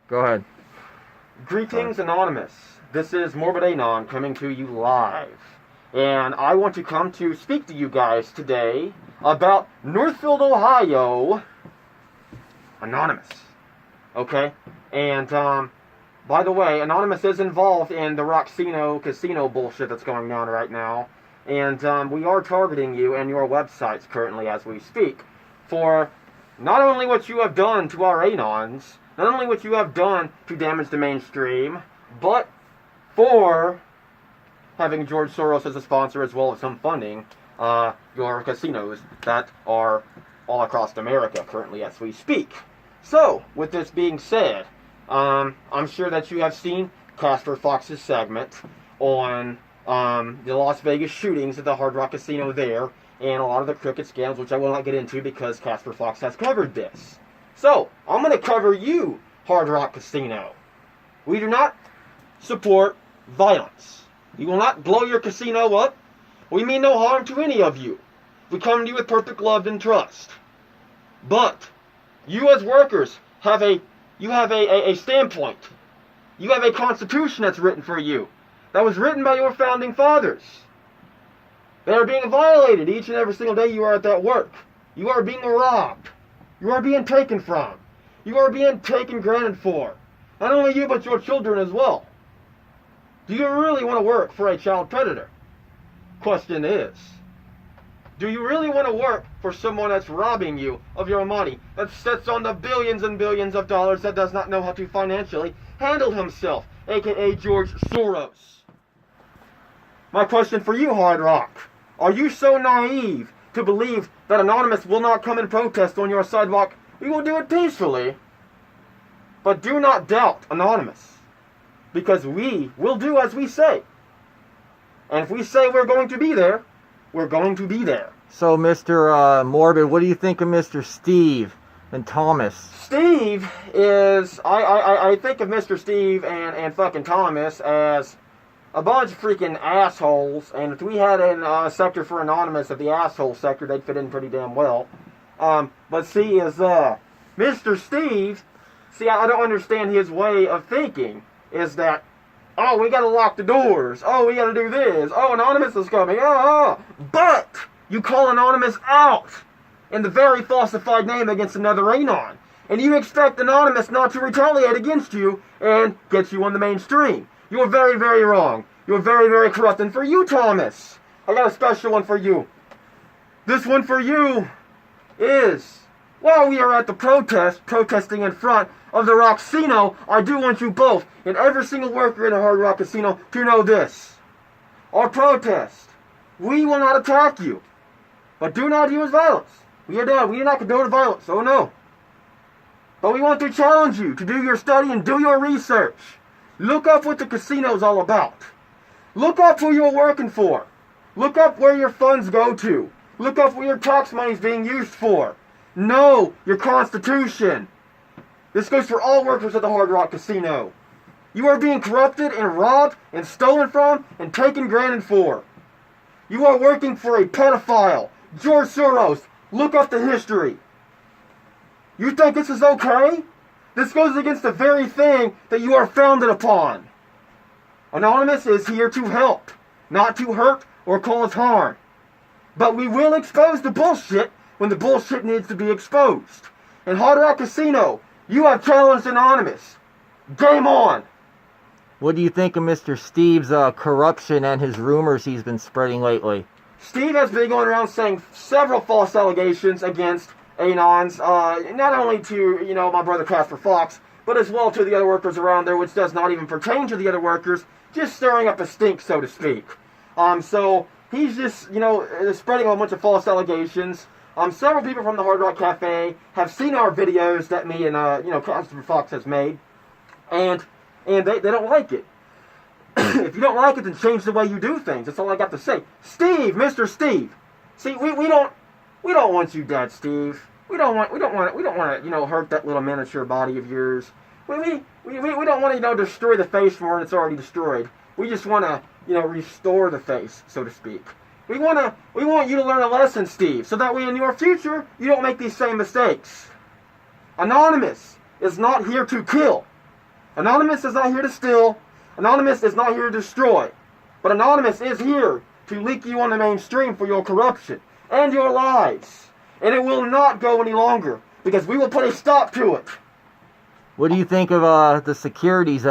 Go ahead. Greetings, Anonymous. This is Morbid Anon coming to you live. And I want to come to speak to you guys today about Northfield, Ohio, Anonymous. Okay? And, by the way, Anonymous is involved in the rocksino casino bullshit that's going on right now. And, we are targeting you and your websites currently as we speak for not only what you have done to our Anons, not only what you have done to damage the mainstream, but for having George Soros as a sponsor as well as some funding your casinos that are all across America currently as we speak. So, with this being said, I'm sure that you have seen Casper Fox's segment on the Las Vegas shootings at the Hard Rock Casino there, and a lot of the crooked scams, which I will not get into because Casper Fox has covered this. So, I'm going to cover you, Hard Rock Casino. We do not support violence. We will not blow your casino up. We mean no harm to any of you. We come to you with perfect love and trust. But, you as workers have a standpoint. You have a constitution that's written for you. That was written by your founding fathers. They are being violated each and every single day you are at that work. You are being robbed. You are being taken from. You are being taken granted for. Not only you, but your children as well. Do you really want to work for a child predator? Question is, do you really want to work for someone that's robbing you of your money, that sits on the billions and billions of dollars, that does not know how to financially handle himself, aka George Soros? My question for you, Hard Rock, are you so naive to believe that Anonymous will not come and protest on your sidewalk? We will do it peacefully. But do not doubt Anonymous, because we will do as we say. And if we say we're going to be there, we're going to be there. So, Mr. Morbid, what do you think of Mr. Steve and Thomas? Steve is... I think of Mr. Steve and fucking Thomas as a bunch of freaking assholes, and if we had a sector for Anonymous of the asshole sector, they'd fit in pretty damn well. But see, is Mr. Steve, see, I don't understand his way of thinking, is that, oh, we gotta lock the doors, oh, we gotta do this, oh, Anonymous is coming, but you call Anonymous out in the very falsified name against another Anon, and you expect Anonymous not to retaliate against you and get you on the mainstream. You're very, very wrong. You're very, very corrupt. And for you, Thomas, I got a special one for you. This one for you is, while we are at the protesting in front of the Rocksino, I do want you both, and every single worker in a Hard Rock Casino, to know this. Our protest, we will not attack you, but do not use violence. We do not condone violence, oh no. But we want to challenge you to do your study and do your research. Look up what the casino's all about. Look up who you're working for. Look up where your funds go to. Look up what your tax money is being used for. Know your constitution. This goes for all workers at the Hard Rock Casino. You are being corrupted and robbed and stolen from and taken granted for. You are working for a pedophile, George Soros. Look up the history. You think this is okay? This goes against the very thing that you are founded upon. Anonymous is here to help, not to hurt or cause harm. But we will expose the bullshit when the bullshit needs to be exposed. In Hard Rock Casino, you have challenged Anonymous. Game on! What do you think of Mr. Steve's corruption and his rumors he's been spreading lately? Steve has been going around saying several false allegations against Anons, not only to, my brother Casper Fox, but as well to the other workers around there, which does not even pertain to the other workers, just stirring up a stink, so to speak. So he's just, spreading a bunch of false allegations. Several people from the Hard Rock Cafe have seen our videos that me and, Casper Fox has made, and they don't like it. If you don't like it, then change the way you do things. That's all I got to say. Steve, Mr. Steve. See, we don't want you dead, Steve. We don't want to, hurt that little miniature body of yours. We don't want to, destroy the face more than it's already destroyed. We just want to, restore the face, so to speak. We want you to learn a lesson, Steve, so that way in your future, you don't make these same mistakes. Anonymous is not here to kill. Anonymous is not here to steal. Anonymous is not here to destroy. But Anonymous is here to leak you on the mainstream for your corruption and your lies. And it will not go any longer, because we will put a stop to it. What do you think of the security's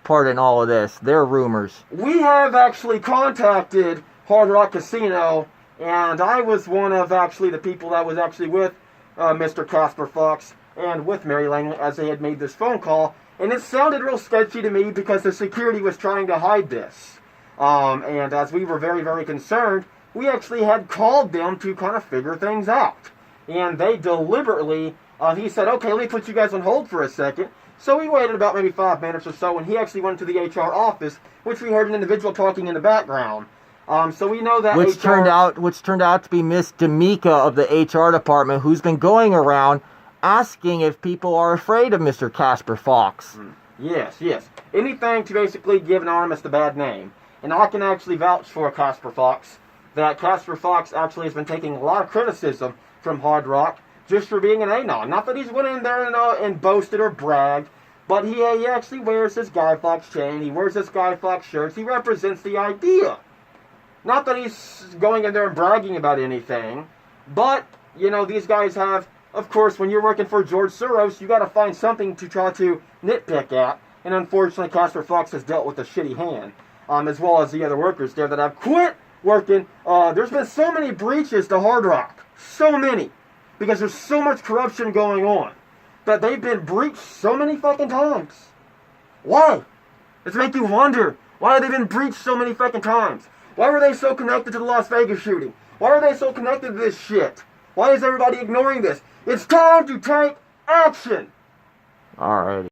part in all of this? Their rumors. We have actually contacted Hard Rock Casino, and I was one of actually the people that was actually with Mr. Casper Fox and with Mary Langley as they had made this phone call, and it sounded real sketchy to me because the security was trying to hide this. And as we were very, very concerned, we actually had called them to kind of figure things out. And they deliberately, he said, okay, let me put you guys on hold for a second. So we waited about maybe 5 minutes or so, and he actually went to the HR office, which we heard an individual talking in the background. So we know that which turned out to be Miss D'Amica of the HR department, who's been going around asking if people are afraid of Mr. Casper Fox. Yes, yes. Anything to basically give Anonymous the bad name. And I can actually vouch for Casper Fox, that Casper Fox actually has been taking a lot of criticism from Hard Rock just for being an Anon. Not that he's went in there and boasted or bragged, but he actually wears this Guy Fawkes chain, he wears this Guy Fawkes shirts, he represents the idea. Not that he's going in there and bragging about anything, but, you know, these guys have, of course, when you're working for George Soros, you got to find something to try to nitpick at, and unfortunately Casper Fox has dealt with a shitty hand, as well as the other workers there that have quit working. There's been so many breaches to Hard Rock, so many, because there's so much corruption going on, that they've been breached so many fucking times. Why? It's make you wonder, why have they been breached so many fucking times? Why were they so connected to the Las Vegas shooting? Why are they so connected to this shit? Why is everybody ignoring this? It's time to take action! Alrighty.